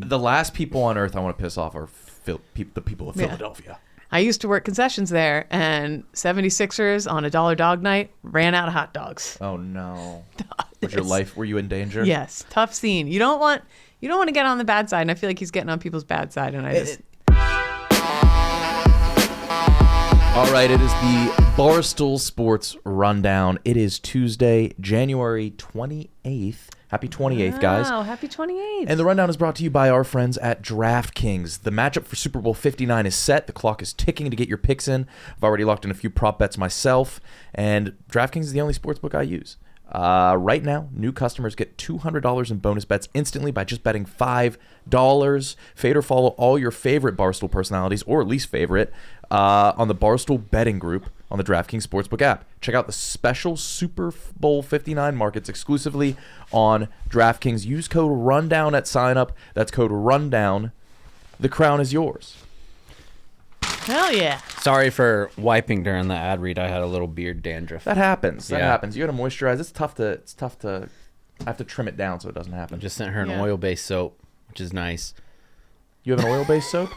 The last people on earth I want to piss off are the people of Philadelphia. I used to work concessions there, and 76ers on a $1 dog night ran out of hot dogs. Oh no! Were you in danger? Yes, tough scene. You don't want to get on the bad side, and I feel like he's getting on people's bad side, and All right, it is the Barstool Sports Rundown. It is Tuesday, January 28th. Happy 28th, guys. Wow, happy 28th. And the rundown is brought to you by our friends at DraftKings. The matchup for Super Bowl 59 is set. The clock is ticking to get your picks in. I've already locked in a few prop bets myself, and DraftKings is the only sportsbook I use. Right now, new customers get $200 in bonus bets instantly by just betting $5. Fade or follow all your favorite Barstool personalities, or least favorite, on the Barstool betting group on the DraftKings Sportsbook app. Check out the special Super Bowl 59 markets exclusively on DraftKings. Use code RUNDOWN at sign-up. That's code RUNDOWN. The crown is yours. Hell yeah. Sorry for wiping during the ad read. I had a little beard dandruff. That happens. That happens. You got to moisturize. It's tough to I have to trim it down so it doesn't happen. I just sent her an oil-based soap, which is nice. You have an oil-based soap?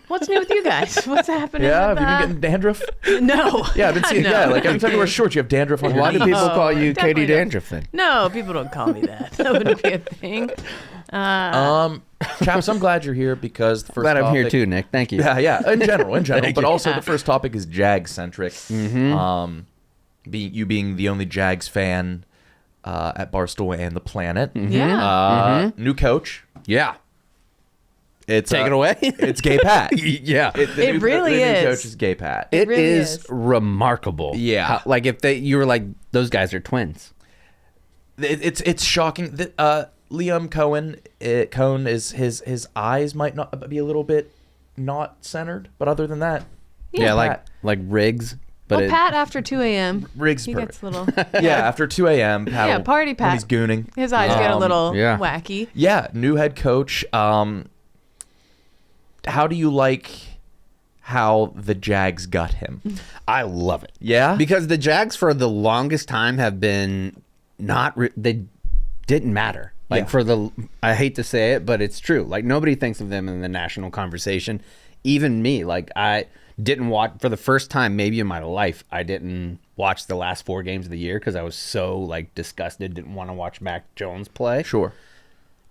What's new with you guys? What's happening? Yeah, with, have you been getting dandruff? No. Yeah, I've been seeing. No. Yeah, like every time you wear shorts, you have dandruff on your Why do knees. people call you Katie definitely not. Dandruff then? No, people don't call me that. That wouldn't be a thing. Chaps, I'm glad you're here because the first Glad I'm here topic- too, Nick. Thank you. Yeah, in general, but also Yeah. the first topic is Jags centric. Being the only Jags fan at Barstool and the planet. Yeah. New coach. Yeah. It's Take it away. It's Gay Pat. Yeah. It really the is. new coach is Gay Pat. It really is is. remarkable. Yeah. How, like if you were like, those guys are twins. It's shocking that Liam Coen is his eyes might not be a little bit not centered, but other than that, Yeah, Pat. like Riggs. But Well, Pat after 2 a.m. Riggs he perfect. gets a little. Yeah, after 2 a.m. Pat Yeah, will- party when Pat. he's gooning. His eyes get a little yeah. wacky. Yeah, new head coach. How do you like how the Jags got him? I love it. Yeah? Because the Jags for the longest time have been they didn't matter. Like I hate to say it, but it's true. Like nobody thinks of them in the national conversation. Even me, like I didn't watch for the first time maybe in my life. I didn't watch the last 4 games of the year because I was so like disgusted, didn't want to watch Mac Jones play. Sure.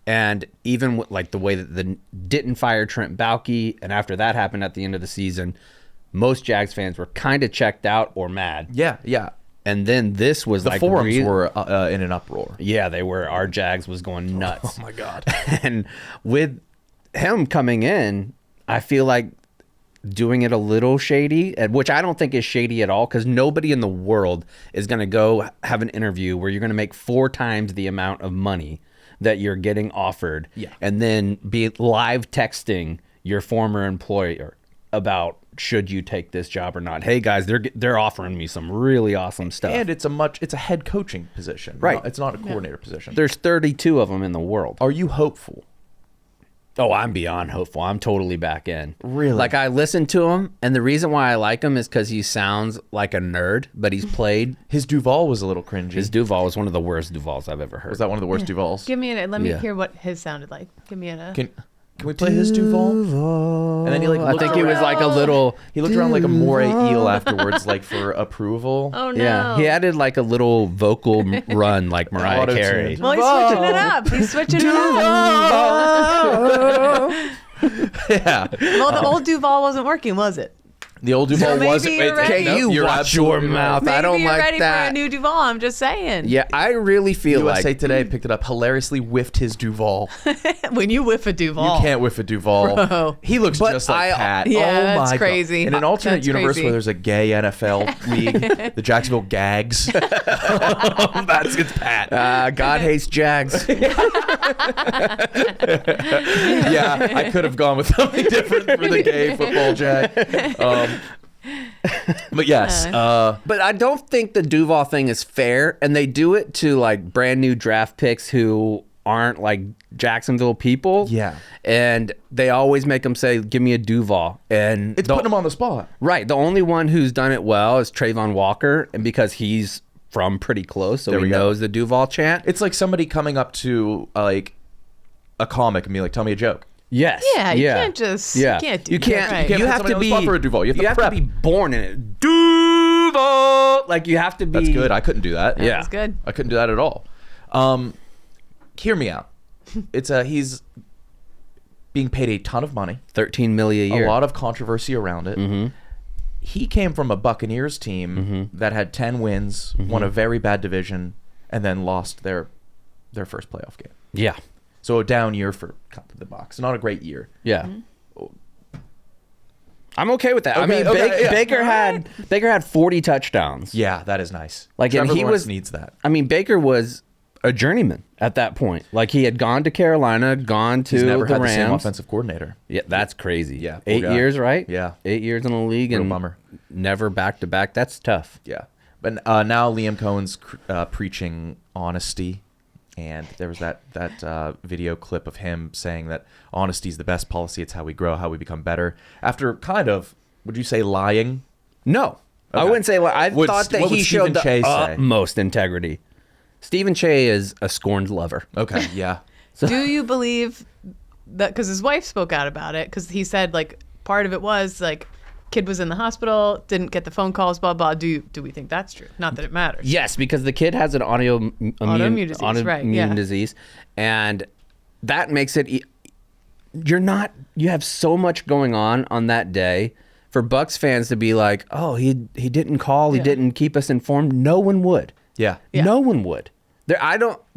And even with like the way that didn't fire Trent Baalke, and after that happened at the end of the season, most Jags fans were kind of checked out or mad. Yeah. And then this was The like forums were in an uproar. Yeah, they were. Our Jags was going nuts. Oh my God. And with him coming in, I feel like doing it a little shady, which I don't think is shady at all, because nobody in the world is going to go have an interview where you're going to make 4 times the amount of money that you're getting offered, and then be live texting your former employer about should you take this job or not. Hey guys, they're offering me some really awesome stuff, And it's a head coaching position. Right. It's not a coordinator position. there's 32 of them in the world. Are you hopeful? Oh, I'm beyond hopeful. I'm totally back in. Really? Like I listened to him, and the reason why I like him is because he sounds like a nerd, but he's played. His Duval was a little cringy. His Duval was one of the worst Duvals I've ever heard. Was that one of the worst Duvals? Give me let me Yeah. hear what his sounded like. Give me a. Can we play his Duval? And then he like I looked think he was around- like a little. He looked around like a moray eel afterwards, like for approval. Oh no. Yeah, he added like a little vocal run like Mariah Auto-tuned. Carey. Well, he's switching it up. He's switching it up. Yeah. Well, the old Duval wasn't working, was it? The old Duval maybe wasn't. you're ready. Okay, you you're watch your absolutely right. mouth. Maybe I don't you're like ready that. for a new Duval. I'm just saying. Yeah, I really feel USA like Today picked it up, hilariously whiffed his Duval. When you whiff a Duval. You can't whiff a Duval. Bro. He looks But just like Pat. Yeah, oh that's my crazy. God. In an alternate That's universe crazy. where there's a gay NFL league, the Jacksonville Gags. It's Pat. God hates Jags. Yeah, I could have gone with something different for the gay football Jag. But yes, But I don't think the Duval thing is fair, and they do it to like brand new draft picks who aren't like Jacksonville people. Yeah. And they always make them say, give me a Duval. And it's putting him on the spot. Right. The only one who's done it well is Trayvon Walker, and because he's from pretty close, so There he we go. knows the Duval chant. It's like somebody coming up to like a comic and be like, "Tell me a joke." Yes. Yeah, you can't just. Yeah. You can't do You can't. that. Right. You You can't have put to somebody be. on the spot for a Duval. You have to have to prep. be born in it. Duval. Like you have to be. That's good. I couldn't do that. Yeah. That's good. I couldn't do that at all. Hear me out. He's being paid a ton of money, $13 million a year. a lot of controversy around it. Mm-hmm. He came from a Buccaneers team that had 10 wins, won a very bad division, and then lost their first playoff game. Yeah. So a down year for the Bucs. Not a great year. Yeah. I'm okay with that. I Okay, mean, okay, yeah. Baker had 40 touchdowns. Yeah, that is nice. Like, Trevor and he Lawrence was needs that. I mean, Baker was a journeyman at that point. Like he had gone to Carolina, gone to He's never the had Rams. the same offensive coordinator. Yeah, that's crazy. Yeah, poor 8 guy. years, right? Yeah. 8 years in the league Real and bummer. never back to back. That's tough. Yeah, but now Liam Cohen's preaching honesty, and there was that video clip of him saying that honesty is the best policy. It's how we grow, how we become better. After kind of, would you say, lying? No, I Okay. wouldn't say. I What thought that would he Stephen showed the Che say? utmost integrity. Stephen Che is a scorned lover. Okay, yeah. Do you believe that? Because his wife spoke out about it. Because he said like part of it was like kid was in the hospital, didn't get the phone calls, blah blah. Do we think that's true? Not that it matters. Yes, because the kid has an Autoimmune disease, right, yeah. disease, and that makes it. You have so much going on that day. For Bucs fans to be like, oh, he didn't call, he Yeah. didn't keep us informed. No one would. Yeah. Yeah. No one would.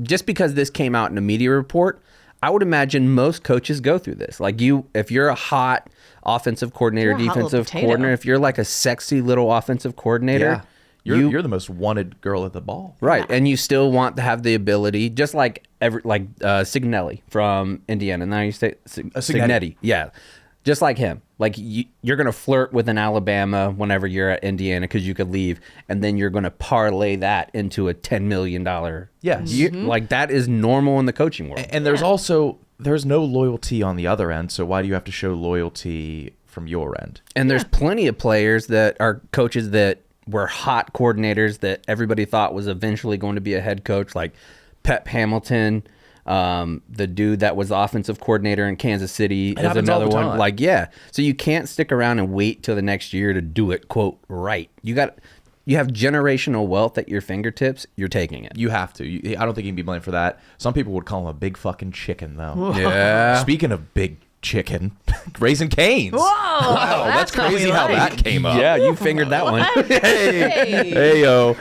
Just because this came out in a media report, I would imagine most coaches go through this. Like if you're a hot offensive coordinator, You're a hot little defensive potato. coordinator, if you're like a sexy little offensive coordinator, Yeah. You're the most wanted girl at the ball. right, and you still want to have the ability, just like Signelli from Indiana. Now you say Signetti, yeah, just like him. Like you're gonna flirt with an Alabama whenever you're at Indiana because you could leave, and then you're gonna parlay that into a $10 million. Yes. Like that is normal in the coaching world. And there's no loyalty on the other end. So why do you have to show loyalty from your end? And there's plenty of players that are coaches that were hot coordinators that everybody thought was eventually going to be a head coach, like Pep Hamilton, the dude that was the offensive coordinator in Kansas City is happens all another the one. time. Like, yeah. So you can't stick around and wait till the next year to do it, quote, right. You have generational wealth at your fingertips. You're taking it. You have to. I don't think you can be blamed for that. Some people would call him a big fucking chicken, though. Yeah. Speaking of big chicken, Raising Cane's. Whoa, Wow, that's what we crazy how like. that came up. Yeah, you fingered that one. Hey yo.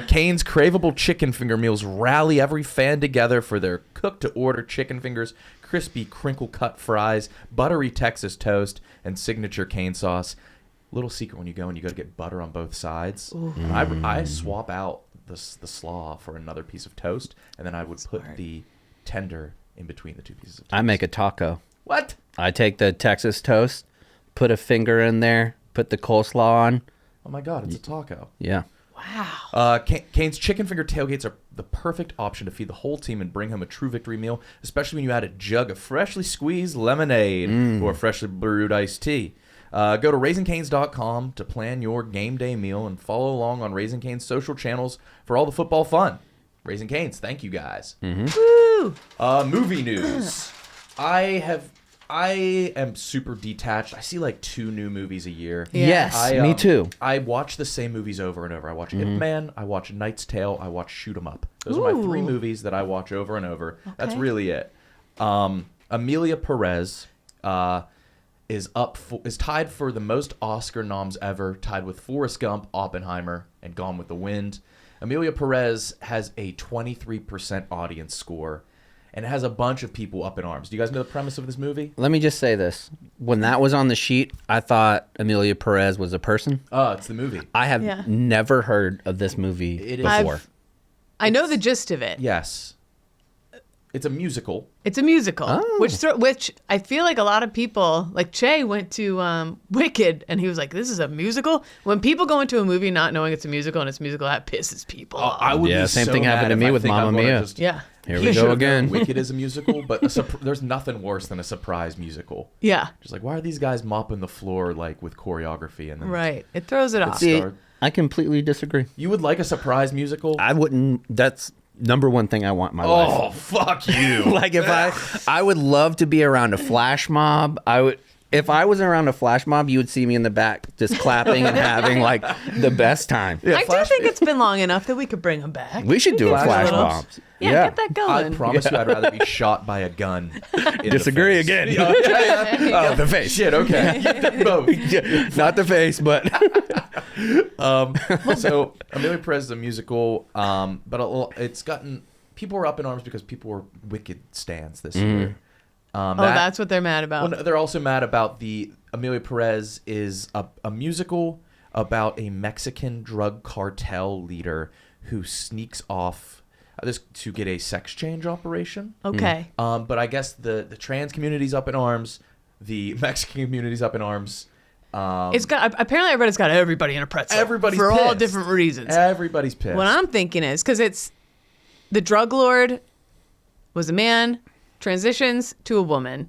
Cane's craveable chicken finger meals rally every fan together for their cook-to-order chicken fingers, crispy crinkle-cut fries, buttery Texas toast, and signature cane sauce. Little secret when you go to get butter on both sides. I swap out the slaw for another piece of toast, and then I would put the tender in between the two pieces of toast. I make a taco. What? I take the Texas toast, put a finger in there, put the coleslaw on. Oh my God, it's a taco. Yeah. Wow. Cane's chicken finger tailgates are the perfect option to feed the whole team and bring home a true victory meal, especially when you add a jug of freshly squeezed lemonade or freshly brewed iced tea. Go to RaisingCanes.com to plan your game day meal and follow along on Raising Cane's social channels for all the football fun. Raising Cane's, thank you guys. Woo. Movie news. I am super detached. I see like 2 new movies a year. Yeah. Yes, me too. I watch the same movies over and over. I watch Ip Man, I watch Knight's Tale, I watch Shoot 'Em Up. Those are my 3 Ooh. movies that I watch over and over. That's Okay. really it. Emelia Pérez is tied for the most Oscar noms ever, tied with Forrest Gump, Oppenheimer, and Gone with the Wind. Emelia Pérez has a 23% audience score and has a bunch of people up in arms. Do you guys know the premise of this movie? Let me just say this. When that was on the sheet, I thought Emelia Pérez was a person. It's the movie. I have Yeah. never heard of this movie It is. before. I know the gist of it. Yes. It's a musical. It's a musical, Oh. which I feel like a lot of people, like Che went to Wicked, and he was like, "This is a musical." When people go into a movie not knowing it's a musical and it's a musical, that pisses people off. I would Yeah, be same so thing happened mad to if me I with think I'm Mamma gonna Mia. just- Yeah. Here He we should go have known again. Wicked is a musical, but there's nothing worse than a surprise musical. Yeah. Just like, why are these guys mopping the floor like with choreography and then Right. It throws it off. See, Start. I completely disagree. You would like a surprise musical? I wouldn't. number one thing I want in my life. Oh, fuck you. Like if I would love to be around a flash mob. If I was around a flash mob, you would see me in the back just clapping and having like the best time. Yeah, I do think it's been long enough that we could bring them back. We should do a flash mob. Yeah, get that I going. promise you I'd rather be shot by a gun. in Disagree the face. again. Oh, the face. Shit, okay. Both. Not the face, but So Amelia Perez is a musical, but it's gotten, people were up in arms because people were Wicked stans this year. That's what they're mad about. Well, no, they're also mad about the Amelia Perez is a musical about a Mexican drug cartel leader who sneaks off this to get a sex change operation. Okay. But I guess the trans community's up in arms, the Mexican community's up in arms. It's got apparently I read it's got everybody in a pretzel. Everybody's for all pissed. different reasons. Everybody's pissed. What I'm thinking is because it's the drug lord was a man, transitions to a woman,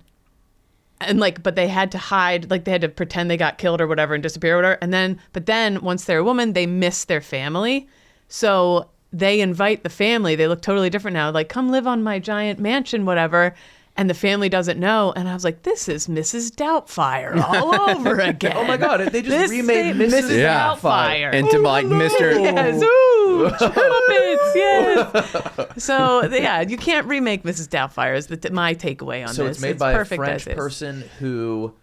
and but they had to hide, they had to pretend they got killed or whatever and disappear or whatever. But then once they're a woman, they miss their family, so they invite the family. They look totally different now. Like, come live on my giant mansion, whatever. And the family doesn't know. And I was like, this is Mrs. Doubtfire all over again. Oh my God, they just remade Mrs. Doubtfire. into like Mr. Yes, ooh, trumpets, yes. So, yeah, you can't remake Mrs. Doubtfire is my takeaway on So this. it's made by a perfect French as is. person who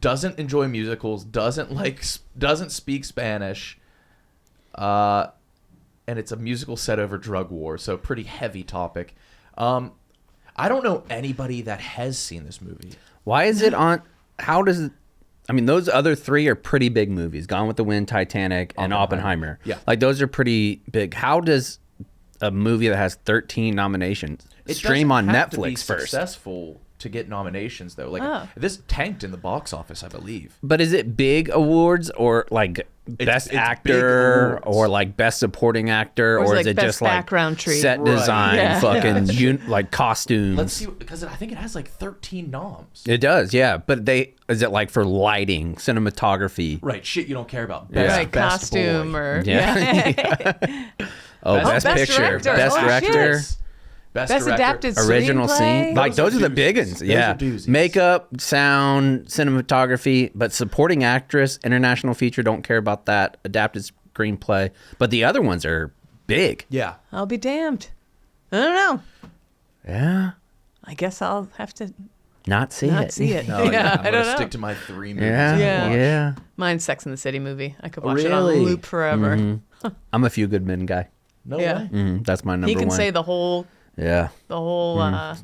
doesn't enjoy musicals, doesn't speak Spanish, and it's a musical set over drug war, so pretty heavy topic. I don't know anybody that has seen this movie. Why is it on? How does it? I mean, those other three are pretty big movies: Gone with the Wind, Titanic, and Oppenheimer. Yeah, like those are pretty big. How does a movie that has 13 nominations stream on Netflix Netflix to be first? Successful to get nominations though. This tanked in the box office, I believe. But is it big awards or like best it's actor big awards. or like best supporting actor, Or is or it is like it best just like background treat? set Right. design, Yeah. fucking like costumes? Let's see, because I think it has like 13 noms. It does, yeah. But is it like for lighting, cinematography? Right, shit you don't care about. Yeah. Right, Best costume boy. or Yeah. Oh, Best best picture, director. best Oh, director. shit. Best Best director. adapted Original screenplay? scene, like those are the big ones. Those Yeah, are doozies. makeup, sound, cinematography, but supporting actress, international feature. Don't care about that. Adapted screenplay, but the other ones are big. Yeah. I'll be damned. I don't know. Yeah, I guess I'll have to not see not it. see it. No, yeah, I'm I going don't to know. stick to my 3 movies. Yeah, Yeah. yeah. Mine's Sex and the City movie. I could watch it Really? on loop forever. Mm-hmm. I'm a Few Good Men guy. No Yeah. way. That's my number He can one. say the whole yeah, the whole the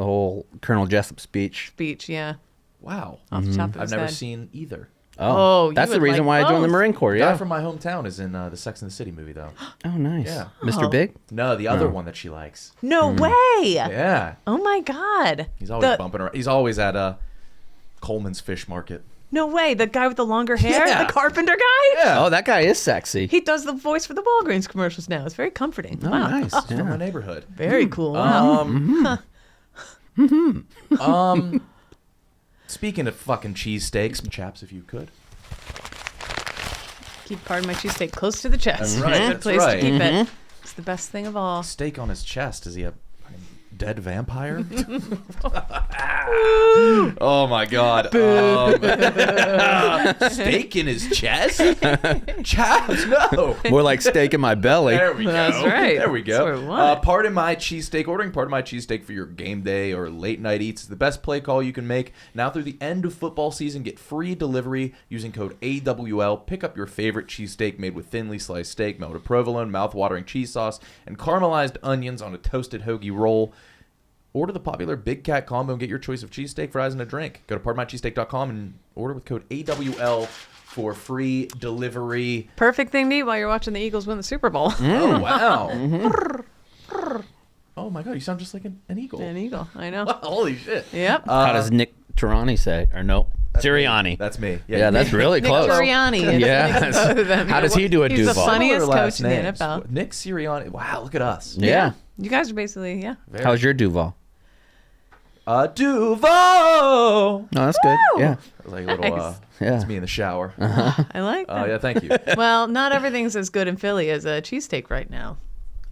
whole Colonel Jessup speech. speech. Yeah, Wow. off the top of I've his never head. seen either. Oh, you that's the would reason like why I joined the both. Marine Corps. The guy Yeah. from my hometown is in the Sex and the City movie, though. Oh, nice. Yeah. Mr. Big. No, the other one that she likes. No way. Yeah. Oh my God. He's always The- bumping around. He's always at Coleman's Fish Market. No way. The guy with the longer hair, Yeah. the carpenter guy. Yeah. Oh, that guy is sexy. He does the voice for the Walgreens commercials now. It's very comforting. Oh, wow. nice. From Yeah. my neighborhood. Very cool. Wow. Speaking of fucking cheesesteaks, chaps, if you could. Keep part of my cheesesteak close to the chest. That's right, Good that's place right. to keep it. It's the best thing of all. Steak on his chest. Is he a fucking dead vampire? Oh my god. Steak in his chest? Chaps, no. More like steak in my belly. There we go. That's right. There we That's what we go. want. Pardon my cheesesteak. Ordering Pardon My Cheesesteak for your game day or late night eats is the best play call you can make. Now through the end of football season, get free delivery using code AWL. Pick up your favorite cheesesteak made with thinly sliced steak, melted provolone, mouth-watering cheese sauce, and caramelized onions on a toasted hoagie roll. Order the popular Big Cat Combo and get your choice of cheesesteak, fries, and a drink. Go to pardonmycheesesteak.com and order with code AWL for free delivery. Perfect thing to eat while you're watching the Eagles win the Super Bowl. Oh, wow. Oh, my God. You sound just like an eagle. An eagle. I know. Holy shit. Yep. How does Nick Tirani say? Or no, Sirianni. That's me. Yeah, that's really Nick close. Sirianni. Yeah. Both of them. How does he do a He's the Duval? funniest Similar coach last in the names. NFL. Nick Sirianni. Wow, look at us. Yeah. You guys are basically, yeah. Very- How's your Duval? Duval. No, that's good. Woo! Yeah. Like a little, Nice. Yeah. it's me in the shower. I like that. Yeah, thank you. Well, not everything's as good in Philly as a cheesesteak right now.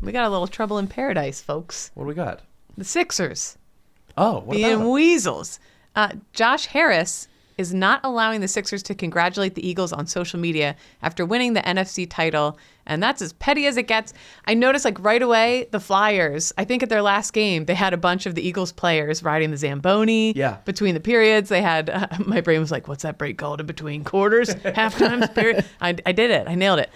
We got a little trouble in paradise, folks. What do we got? The Sixers Oh, what being about them? weasels. Josh Harris is not allowing the Sixers to congratulate the Eagles on social media after winning the NFC title, and that's as petty as it gets. I noticed like right away the Flyers, I think at their last game, they had a bunch of the Eagles players riding the Zamboni between the periods. They had, my brain was like, what's that break called in between quarters, halftimes, period? I did it. I nailed it.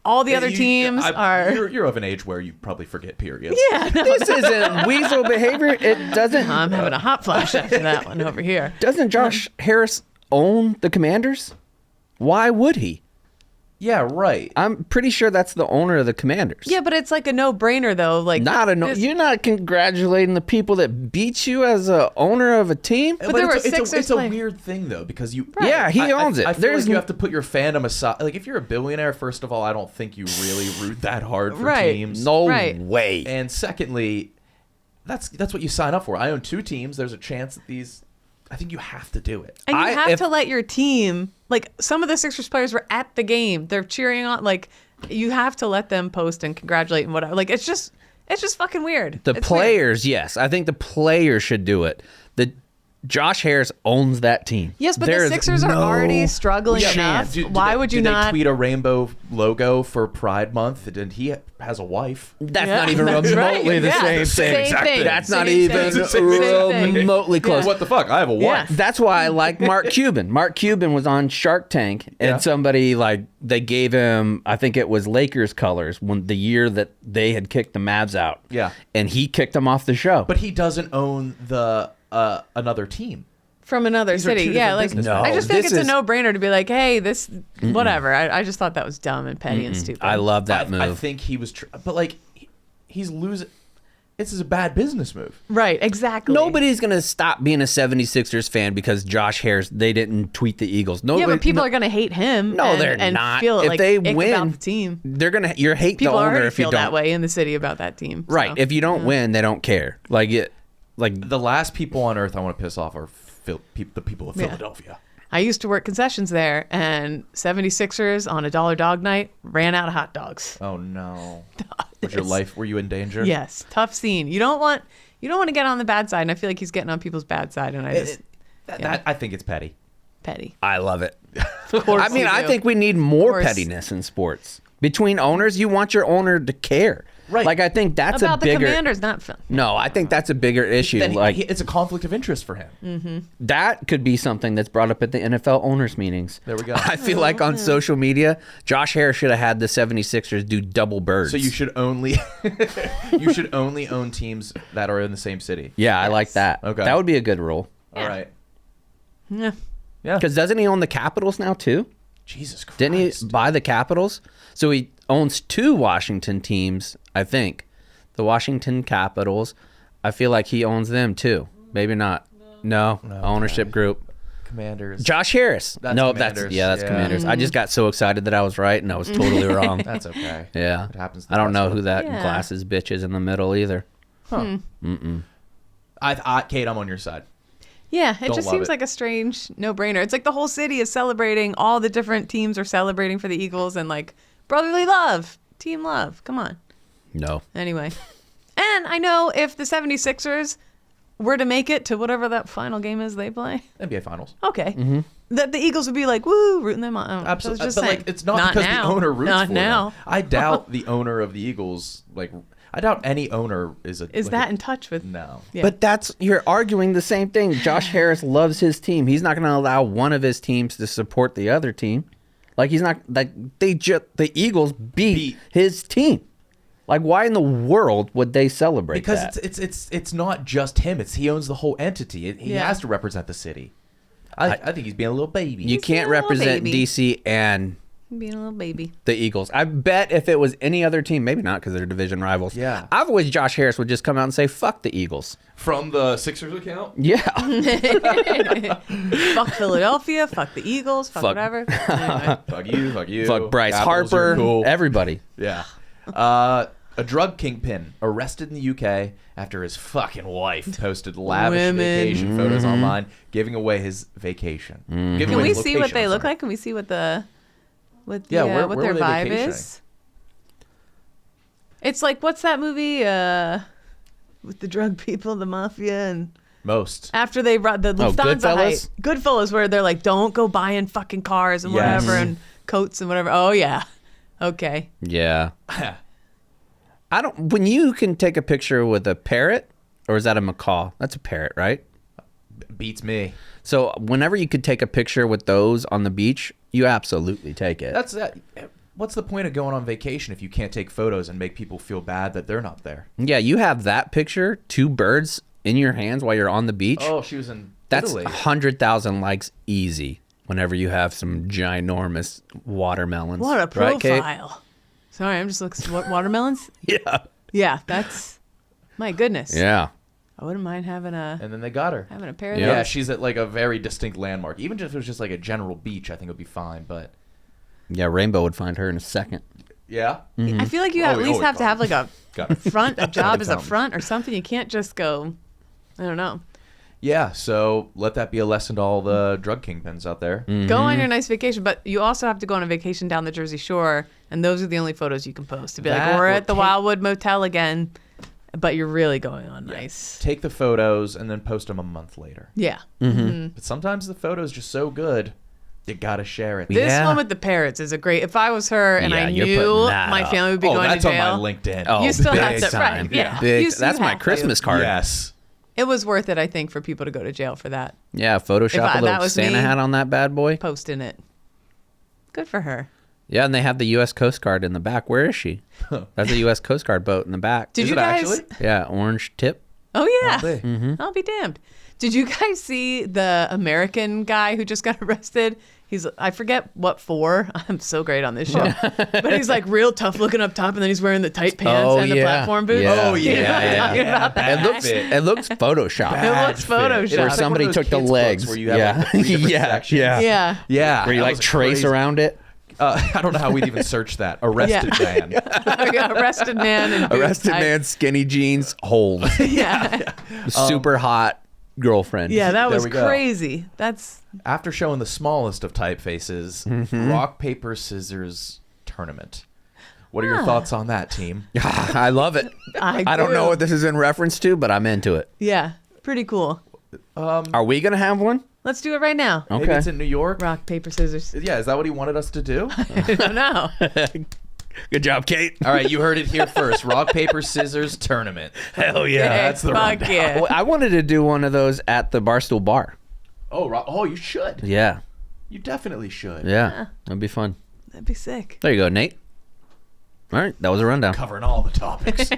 All the other teams are... You're of an age where you probably forget periods. Yeah, no, This isn't weasel behavior. It doesn't. I'm having a hot flash after that one over here. Doesn't Josh Harris own the Commanders? Why would he? Yeah, right. I'm pretty sure that's the owner of the Commanders. Yeah, but it's like a no-brainer though. Like You're not congratulating the people that beat you as a owner of a team. But there were it's Sixers a playing. weird thing though, because you. Right. Yeah, he owns it. I feel like you have to put your fandom aside. Like if you're a billionaire, first of all, I don't think you really root that hard for teams. No Right. way. And secondly, that's what you sign up for. I own 2 teams. There's a chance that these. I think you have to do it. And you have to let your team, like some of the Sixers players were at the game. They're cheering on, like you have to let them post and congratulate and whatever. Like it's just fucking weird. The It's players, yes. I think the players should do it. The Josh Harris owns that team. Yes, but There the is Sixers are no already struggling chance. enough. Why would you do not? they tweet a rainbow logo for Pride Month? And he has a wife. That's Yeah, not even that's remotely right. the Yeah, same thing. same thing. That's Same not thing. even Same thing. remotely close. What the fuck? I have a wife. That's why I like Mark Cuban. Mark Cuban was on Shark Tank, and Yeah. somebody they gave him, I think it was Lakers colors when the year that they had kicked the Mavs out. Yeah. And he kicked them off the show. But he doesn't own the another team. From another These are city. two Yeah, different like businesses. No, I just think this it's is- a no-brainer to be like, hey, this whatever. I just thought that was dumb and petty and stupid. I love that move. I think he was, but like he's losing. This is a bad business move. Right, exactly. Nobody's going to stop being a 76ers fan because Josh Harris, they didn't tweet the Eagles. Yeah, but people are going to hate him. No, and, they're and not. Feel If like they ick win, about the team. they're going to, you're hate People the owner already if you feel don't. that way in the city about that team. Right. So. If you don't win, they don't care. Like The last people on earth I want to piss off are the people of Yeah. Philadelphia. I used to work concessions there, and 76ers on a $1 dog night ran out of hot dogs. Oh no! Was your life? Were you in danger? Yes, tough scene. You don't want to get on the bad side, and I feel like he's getting on people's bad side, and I just I think it's petty. petty. I love it. Of course I mean, you I do. think we need more course. pettiness in sports. Between owners, you want your owner to care. Right. Like, I think that's about a bigger... the Commanders, not Phil. No, I think that's a bigger issue. Then Like, it's a conflict of interest for him. that could be something that's brought up at the NFL owners meetings. There we go. I feel like on social media, Josh Harris should have had the 76ers do double birds. So you should only own teams that are in the same city. Yeah, I like that. Okay. That would be a good rule. All right. Yeah. Yeah. Because doesn't he own the Capitals now, too? Jesus Christ. Didn't he buy the Capitals? So he owns 2 Washington teams, I think. The Washington Capitals. I feel like he owns them too. Maybe not. No. Ownership group. Commanders. Josh Harris. That's no, Commanders. that's Yeah. Commanders. I just got so excited that I was right and I was totally wrong. That's okay. Yeah. It happens to I don't the know best who of that Yeah. glasses bitch is in the middle either. Huh. Kate, I'm on your side. Yeah, it Don't just love seems it. like a strange no-brainer. It's like the whole city is celebrating. All the different teams are celebrating for the Eagles and like brotherly love, team love. Come on. No. Anyway. And I know if the 76ers were to make it to whatever that final game is they play, NBA Finals. okay, that the Eagles would be like, woo, rooting them on. So Absolutely. just but saying. like, it's not because now. the owner roots Not for now. them. I doubt the owner of the Eagles. I doubt any owner is Is that in touch with? No. Yeah. But you're arguing the same thing. Josh Harris loves his team. He's not going to allow one of his teams to support the other team. Like he's not like the Eagles beat his team. Like why in the world would they celebrate Because that? it's not just him. He owns the whole entity. He Yeah. has to represent the city. I think he's being a little baby. You can't a little represent baby. DC and Being a little baby. the Eagles. I bet if it was any other team, maybe not because they're division rivals. Yeah. I've always Josh Harris would just come out and say, fuck the Eagles. From the Sixers account? Yeah. Fuck Philadelphia. Fuck the Eagles. Fuck whatever. Anyway. Fuck you. Fuck you. fuck Bryce Capitals, you're Harper. cool. Everybody. Yeah. A drug kingpin arrested in the UK after his fucking wife posted lavish Women. vacation photos online, giving away his vacation. Giving Can away we his see what location, they I'm look sorry. like? Can we see what the Yeah, where what were their they vibe vacationing? is? It's like, what's that movie with the drug people, the mafia, and Most. after they brought the Lufthansa Goodfellas? Goodfellas, where they're like, don't go buying fucking cars and Yes. whatever and coats and whatever. Oh yeah, okay. Yeah. I don't. When you can take a picture with a parrot, or is that a macaw? That's a parrot, right? Beats me. So whenever you could take a picture with those on the beach, you absolutely take it. That's that. What's the point of going on vacation if you can't take photos and make people feel bad that they're not there? Yeah, you have that picture, 2 birds in your hands while you're on the beach. Oh, she was in That's Italy. 100,000 likes easy whenever you have some ginormous watermelons. What a Right, Kate? profile. Sorry, I'm just looking. What, watermelons? Yeah. Yeah, that's my goodness. Yeah. I wouldn't mind having a And then they got her. pair of Yeah, those. she's at like a very distinct landmark. Even if it was just like a general beach, I think it would be fine. But Yeah, Rainbow would find her in a second. yeah, I feel like you at least have to have like a got it. front, a job as a something. front or something. You can't just go, I don't know. Yeah, so let that be a lesson to all the drug kingpins out there. Go on your nice vacation, but you also have to go on a vacation down the Jersey Shore, and those are the only photos you can post. To be That like, we're or at the take- Wildwood Motel again, but you're really going on nice. Take the photos and then post them a month later. Yeah. But sometimes the photo's just so good, you gotta share it. This Yeah. one with the parrots is a great. If I was her and Yeah, I you're knew putting that my up. family would be Oh, going that's to on jail, my LinkedIn. Oh, you still have big to, time. right? Yeah. Big. You That's my have to. Christmas card. Yes. It was worth it, I think, for people to go to jail for that. Yeah, Photoshop If a that little was Santa me- hat on that bad boy. Posting it. Good for her. Yeah, and they have the U.S. Coast Guard in the back. Where is she? That's a U.S. Coast Guard boat in the back. Did Is you it guys? actually? Yeah, orange tip. Oh yeah. I'll be. I'll be damned. Did you guys see the American guy who just got arrested? He's, I forget what for. I'm so great on this show. But he's like real tough looking up top, and then he's wearing the tight pants Oh, and the yeah. platform boots. Yeah. Oh, You know what I'm yeah, talking yeah. about that It guy? looks it looks photoshopped. It looks photoshopped. Where It's like somebody one of those took the kids' books legs. where you have Yeah. like 3 different Yeah, sections. yeah. Yeah. Yeah. Where you that like was trace crazy. around it. I don't know how we'd even search that. Arrested man. Yeah, arrested man and boots Arrested tight. man, skinny jeans, holes. Yeah. Super hot girlfriend. Yeah, that There was we go. crazy. That's After showing the smallest of typefaces, rock, paper, scissors tournament. What are your thoughts on that, team? I love it. I don't know do. what this is in reference to, but I'm into it. Yeah, pretty cool. Are we gonna have one? Let's do it right now. Maybe Okay. it's in New York. Rock, paper, scissors. Yeah, is that what he wanted us to do? I don't know. Good job, Kate. All right, you heard it here first. Rock, paper, scissors tournament. Hell yeah. that's the Fuck rundown. yeah. Well, I wanted to do one of those at the Barstool bar. Oh, you should. Yeah. You definitely should. Yeah. That'd be fun. That'd be sick. There you go, Nate. All right. That was a rundown. Covering all the topics.